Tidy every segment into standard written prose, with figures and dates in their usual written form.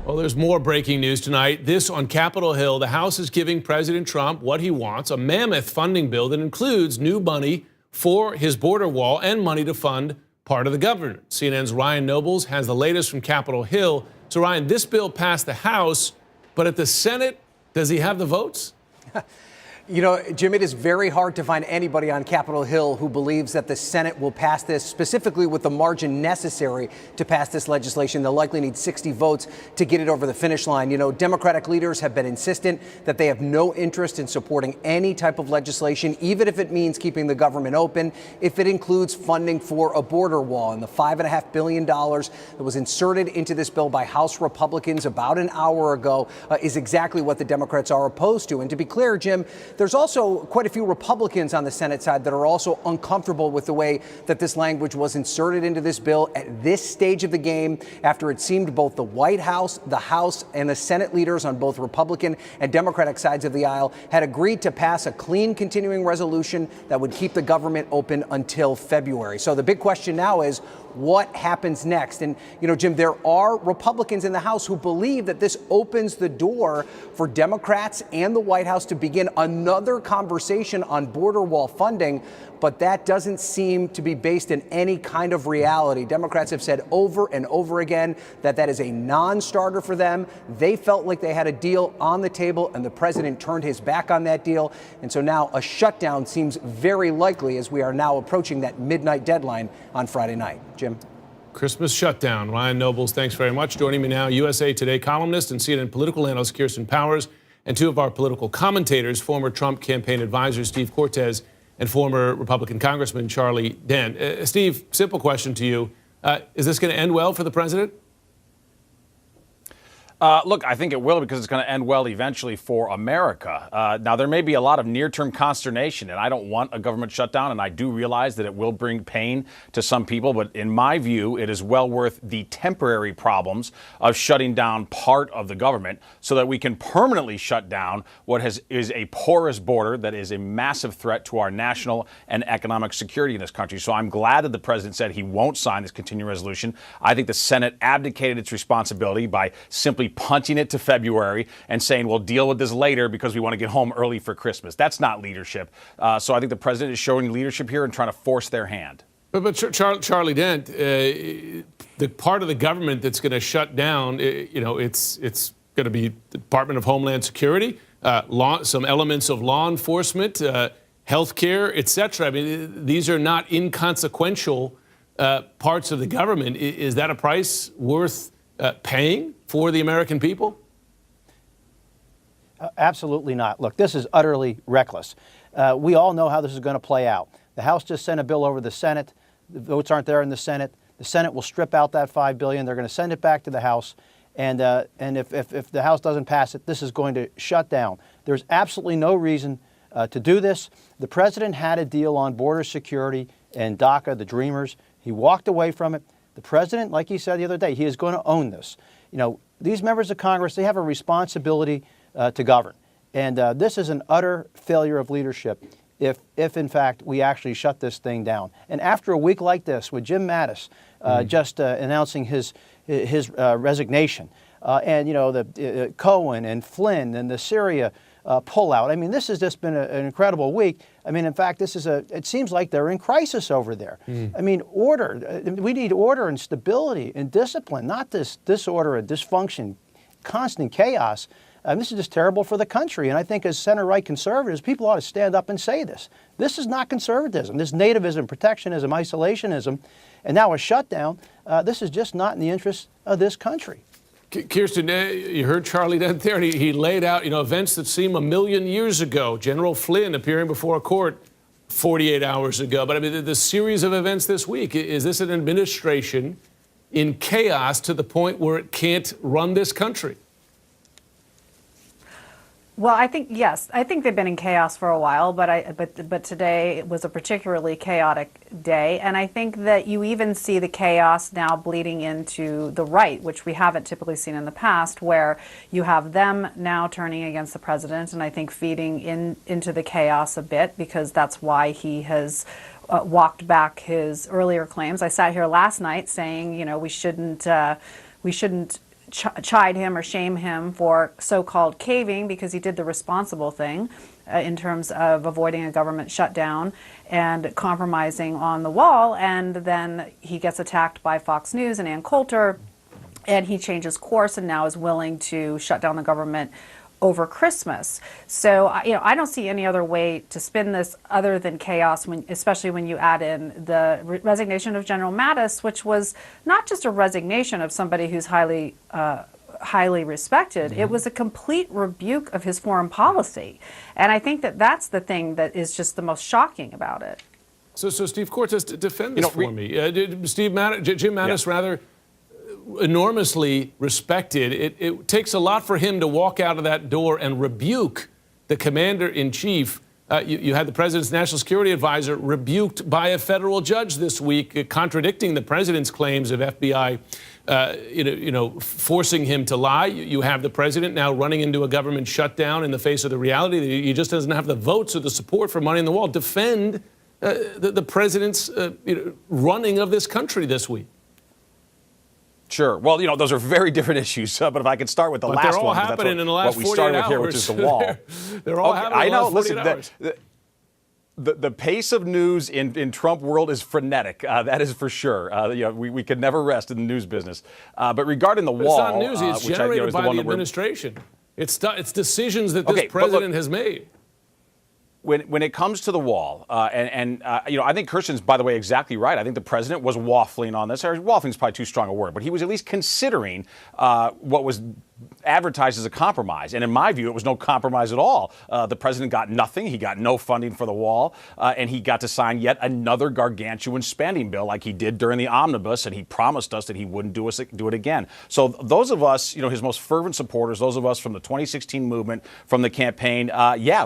Well, there's more breaking news tonight. This on Capitol Hill. The House is giving President Trump what he wants, a mammoth funding bill that includes new money for his border wall and money to fund part of the government. CNN's Ryan Nobles has the latest from Capitol Hill. So, Ryan, this bill passed the House, but at the Senate, does he have the votes? You know, Jim, it is very hard to find anybody on Capitol Hill who believes that the Senate will pass this, specifically with the margin necessary to pass this legislation. They'll likely need 60 votes to get it over the finish line. You know, Democratic leaders have been insistent that they have no interest in supporting any type of legislation, even if it means keeping the government open, if it includes funding for a border wall. And the $5.5 billion that was inserted into this bill by House Republicans about an hour ago is exactly what the Democrats are opposed to. And to be clear, Jim, there's also quite a few Republicans on the Senate side that are also uncomfortable with the way that this language was inserted into this bill at this stage of the game, after it seemed both the White House, the House, and the Senate leaders on both Republican and Democratic sides of the aisle had agreed to pass a clean continuing resolution that would keep the government open until February. So the big question now is, what happens next? And, you know, Jim, there are Republicans in the House who believe that this opens the door for Democrats and the White House to begin another conversation on border wall funding, but that doesn't seem to be based in any kind of reality. Democrats have said over and over again that that is a non-starter for them. They felt like they had a deal on the table, and the president turned his back on that deal. And so now a shutdown seems very likely as we are now approaching that midnight deadline on Friday night. Jim. Christmas shutdown. Ryan Nobles, thanks very much. Joining me now, USA Today columnist and CNN political analyst Kirsten Powers, and two of our political commentators, former Trump campaign advisor Steve Cortez and former Republican Congressman Charlie Dent. Steve, simple question to you. Is this going to end well for the president? Look, I think it will, because it's going to end well eventually for America. Now, there may be a lot of near-term consternation, and I don't want a government shutdown, and I do realize that it will bring pain to some people. But in my view, it is well worth the temporary problems of shutting down part of the government so that we can permanently shut down what is a porous border that is a massive threat to our national and economic security in this country. So I'm glad that the president said he won't sign this continuing resolution. I think the Senate abdicated its responsibility by simply punching it to February and saying we'll deal with this later because we want to get home early for Christmas. That's not leadership. So I think the president is showing leadership here and trying to force their hand. But Charlie Dent, the part of the government that's going to shut down, it's going to be the Department of Homeland Security, some elements of law enforcement, health care, et cetera. I mean, these are not inconsequential parts of the government. Is that a price worth paying for the American people? Absolutely not. Look, this is utterly reckless. We all know how this is going to play out. The House just sent a bill over the Senate. The votes aren't there in the Senate. The Senate will strip out that $5 billion. They're going to send it back to the House. And if the House doesn't pass it, this is going to shut down. There's absolutely no reason to do this. The president had a deal on border security and DACA, the Dreamers. He walked away from it. The president, like he said the other day, he is going to own this. You know, these members of Congress, they have a responsibility to govern. And this is an utter failure of leadership if in fact, we actually shut this thing down. And after a week like this, with Jim Mattis just announcing his resignation, and, you know, the Cohen and Flynn and the Syria pullout. I mean, this has just been an incredible week. I mean, in fact, it seems like they're in crisis over there. I mean, order. We need order and stability and discipline, not this disorder and dysfunction, constant chaos. This is just terrible for the country. And I think as center-right conservatives, people ought to stand up and say this. This is not conservatism. This nativism, protectionism, isolationism, and now a shutdown. This is just not in the interest of this country. Kirsten, you heard Charlie Dent there. He laid out, events that seem a million years ago. General Flynn appearing before a court 48 hours ago. But I mean, the series of events this week, is this an administration in chaos to the point where it can't run this country? Well, I think, yes, I think they've been in chaos for a while, but today was a particularly chaotic day. And I think that you even see the chaos now bleeding into the right, which we haven't typically seen in the past, where you have them now turning against the president, and I think feeding into the chaos a bit, because that's why he has walked back his earlier claims. I sat here last night saying, we shouldn't chide him or shame him for so-called caving, because he did the responsible thing in terms of avoiding a government shutdown and compromising on the wall. And then he gets attacked by Fox News and Ann Coulter, and he changes course and now is willing to shut down the government over Christmas. So, I don't see any other way to spin this other than chaos, especially when you add in the resignation of General Mattis, which was not just a resignation of somebody who's highly respected. It was a complete rebuke of his foreign policy. And I think that that's the thing that is just the most shocking about it. So Steve Cortes, defend this for me. Jim Mattis, rather, enormously respected. It takes a lot for him to walk out of that door and rebuke the commander-in-chief. You had the president's national security advisor rebuked by a federal judge this week, contradicting the president's claims of FBI, forcing him to lie. You have the president now running into a government shutdown in the face of the reality that he just doesn't have the votes or the support for money in the wall. Defend the president's running of this country this week. Sure. Well, those are very different issues. But if I could start with the last one, they're all happening in the last 48 hours. What we started with here, which is the wall. They're all happening in the last 48 hours. The pace of news in Trump world is frenetic. That is for sure. We could never rest in the news business. But regarding the wall, it's not news. It's generated by the administration. It's decisions that this president has made. When it comes to the wall, I think Kirsten's, by the way, exactly right. I think the president was waffling on this. Or waffling is probably too strong a word, but he was at least considering what was advertised as a compromise. And in my view, it was no compromise at all. The president got nothing. He got no funding for the wall. And he got to sign yet another gargantuan spending bill like he did during the omnibus. And he promised us that he wouldn't do it again. So those of us, his most fervent supporters, those of us from the 2016 movement, from the campaign,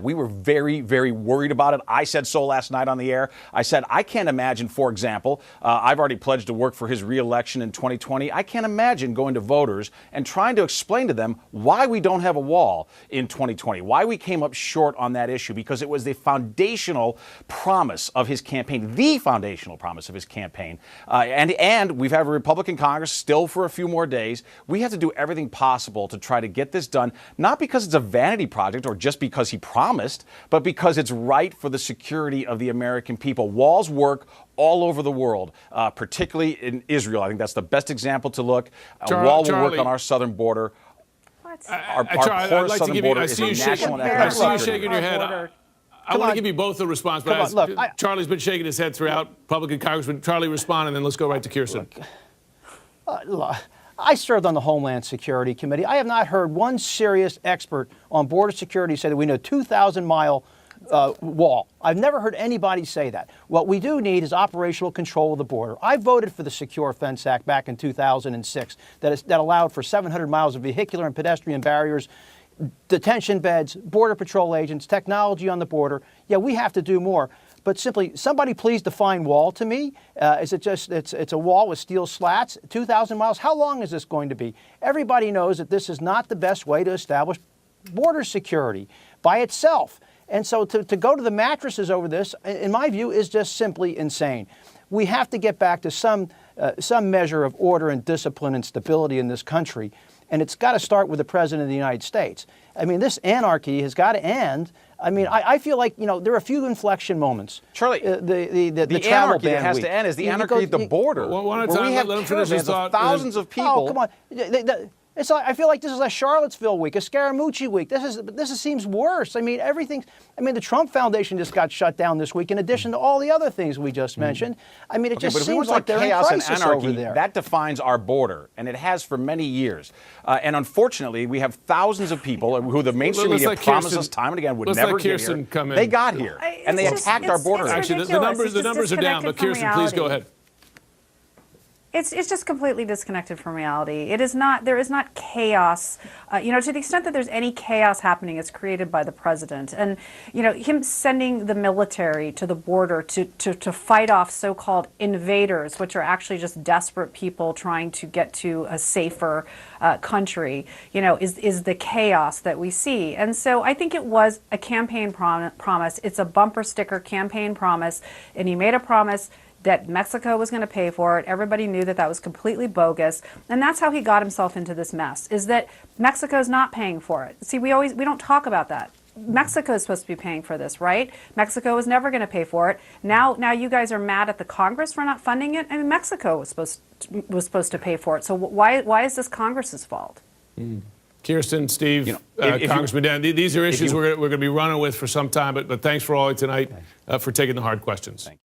we were very, very worried about it. I said so last night on the air. I said, I can't imagine, for example, I've already pledged to work for his reelection in 2020. I can't imagine going to voters and trying to explain to them why we don't have a wall in 2020, why we came up short on that issue, because it was the foundational promise of his campaign, the foundational promise of his campaign. And we've had a Republican Congress still for a few more days. We have to do everything possible to try to get this done, not because it's a vanity project or just because he promised, but because it's right for the security of the American people. Walls work all over the world, particularly in Israel. I think that's the best example to look. A wall will work on our southern border. Our porous southern border is a national and economic security. I see you shaking your head. I want to give you both a response, but Charlie's been shaking his head throughout. Republican Congressman Charlie, respond, and then let's go right to Kirsten. I served on the Homeland Security Committee. I have not heard one serious expert on border security say that we need a 2,000-mile wall. I've never heard anybody say that. What we do need is operational control of the border. I voted for the Secure Fence Act back in 2006 that allowed for 700 miles of vehicular and pedestrian barriers, detention beds, border patrol agents, technology on the border. Yeah, we have to do more. But simply, somebody please define wall to me. Is it just, it's a wall with steel slats, 2,000 miles? How long is this going to be? Everybody knows that this is not the best way to establish border security by itself. And so to go to the mattresses over this, in my view, is just simply insane. We have to get back to some measure of order and discipline and stability in this country. And it's got to start with the President of the United States. I mean, this anarchy has got to end. I mean, I feel like, there are a few inflection moments. Charlie, the travel anarchy that has to end is the anarchy at the border. Where we have caravans of thousands of people. Oh, come on. It's like, I feel like this is a Charlottesville week, a Scaramucci week. This seems worse. I mean, the Trump Foundation just got shut down this week, in addition to all the other things we just mentioned. I mean, it just seems like they're in crisis and anarchy, over there. That defines our border, and it has for many years. And unfortunately, we have thousands of people who the mainstream media promised us time and again would never get here. They got here, and they attacked our border. Actually, the numbers are down, but Kirsten, please go ahead. It's just completely disconnected from reality. There is not chaos. To the extent that there's any chaos happening, it's created by the president. And, him sending the military to the border to fight off so-called invaders, which are actually just desperate people trying to get to a safer country, is the chaos that we see. And so I think it was a campaign promise. It's a bumper sticker campaign promise. And he made a promise that Mexico was going to pay for it. Everybody knew that that was completely bogus. And that's how he got himself into this mess, is that Mexico's not paying for it. See, we don't talk about that. Mexico is supposed to be paying for this, right? Mexico was never going to pay for it. Now you guys are mad at the Congress for not funding it. I mean, Mexico was supposed to pay for it. So why is this Congress's fault? Kirsten, Steve, Congressman Dan, these are issues we're going to be running with for some time. But thanks for all tonight for taking the hard questions.